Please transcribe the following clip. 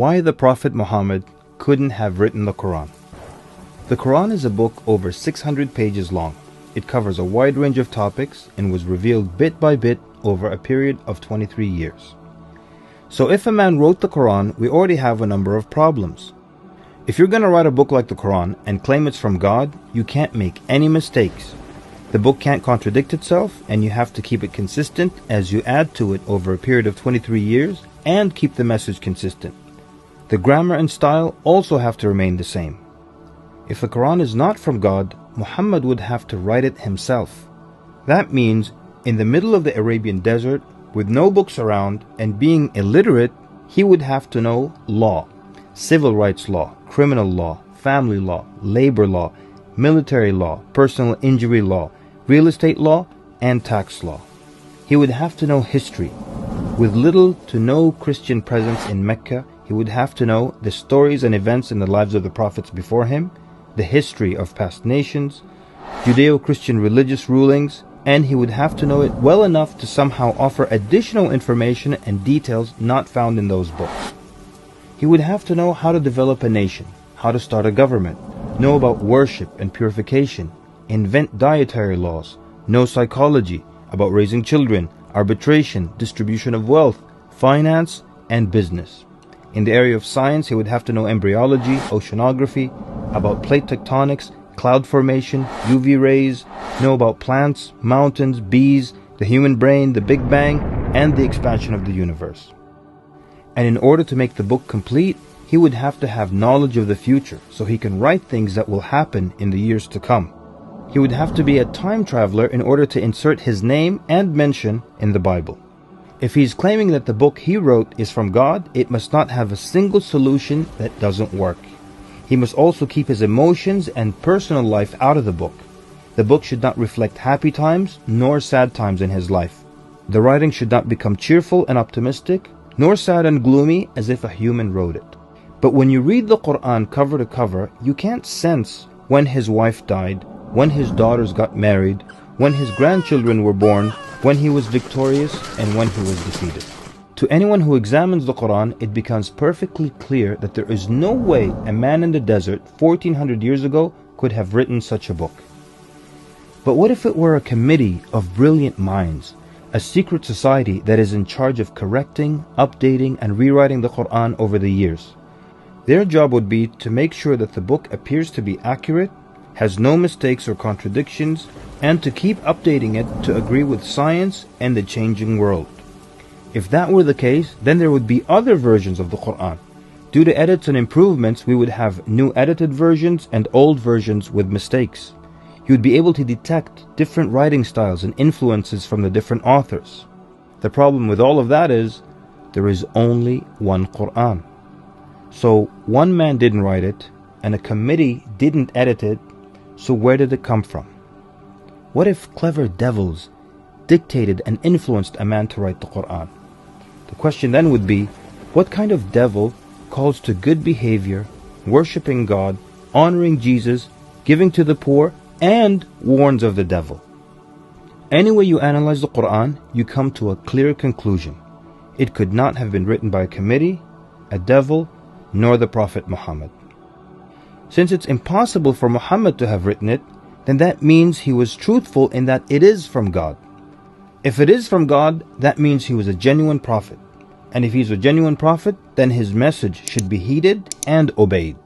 Why the Prophet Muhammad couldn't have written the Quran. The Quran is a book over 600 pages long. It covers a wide range of topics and was revealed bit by bit over a period of 23 years. So if a man wrote the Quran, we already have a number of problems. If you're going to write a book like the Quran and claim it's from God, you can't make any mistakes. The book can't contradict itself, and you have to keep it consistent as you add to it over a period of 23 years and keep the message consistent. The grammar and style also have to remain the same. If the Quran is not from God, Muhammad would have to write it himself. That means in the middle of the Arabian desert, with no books around and being illiterate, he would have to know law, civil rights law, criminal law, family law, labor law, military law, personal injury law, real estate law, and tax law. He would have to know history. With little to no Christian presence in Mecca, he would have to know the stories and events in the lives of the prophets before him, the history of past nations, Judeo-Christian religious rulings, and he would have to know it well enough to somehow offer additional information and details not found in those books. He would have to know how to develop a nation, how to start a government, know about worship and purification, invent dietary laws, know psychology, about raising children, arbitration, distribution of wealth, finance, and business. In the area of science, he would have to know embryology, oceanography, about plate tectonics, cloud formation, UV rays, know about plants, mountains, bees, the human brain, the Big Bang, and the expansion of the universe. And in order to make the book complete, he would have to have knowledge of the future so he can write things that will happen in the years to come. He would have to be a time traveler in order to insert his name and mention in the Bible. If he's claiming that the book he wrote is from God, it must not have a single solution that doesn't work. He must also keep his emotions and personal life out of the book. The book should not reflect happy times nor sad times in his life. The writing should not become cheerful and optimistic, nor sad and gloomy as if a human wrote it. But when you read the Quran cover to cover, you can't sense when his wife died, when his daughters got married, when his grandchildren were born, when he was victorious, and when he was defeated. To anyone who examines the Quran, it becomes perfectly clear that there is no way a man in the desert 1400 years ago could have written such a book. But what if it were a committee of brilliant minds, a secret society that is in charge of correcting, updating, and rewriting the Quran over the years? Their job would be to make sure that the book appears to be accurate, has no mistakes or contradictions, and to keep updating it to agree with science and the changing world. If that were the case, then there would be other versions of the Quran. Due to edits and improvements, we would have new edited versions and old versions with mistakes. You would be able to detect different writing styles and influences from the different authors. The problem with all of that is, there is only one Quran. So one man didn't write it, and a committee didn't edit it, so where did it come from? What if clever devils dictated and influenced a man to write the Quran? The question then would be, what kind of devil calls to good behavior, worshipping God, honoring Jesus, giving to the poor, and warns of the devil? Any way you analyze the Quran, you come to a clear conclusion. It could not have been written by a committee, a devil, nor the Prophet Muhammad. Since it's impossible for Muhammad to have written it, then that means he was truthful in that it is from God. If it is from God, that means he was a genuine prophet. And if he's a genuine prophet, then his message should be heeded and obeyed.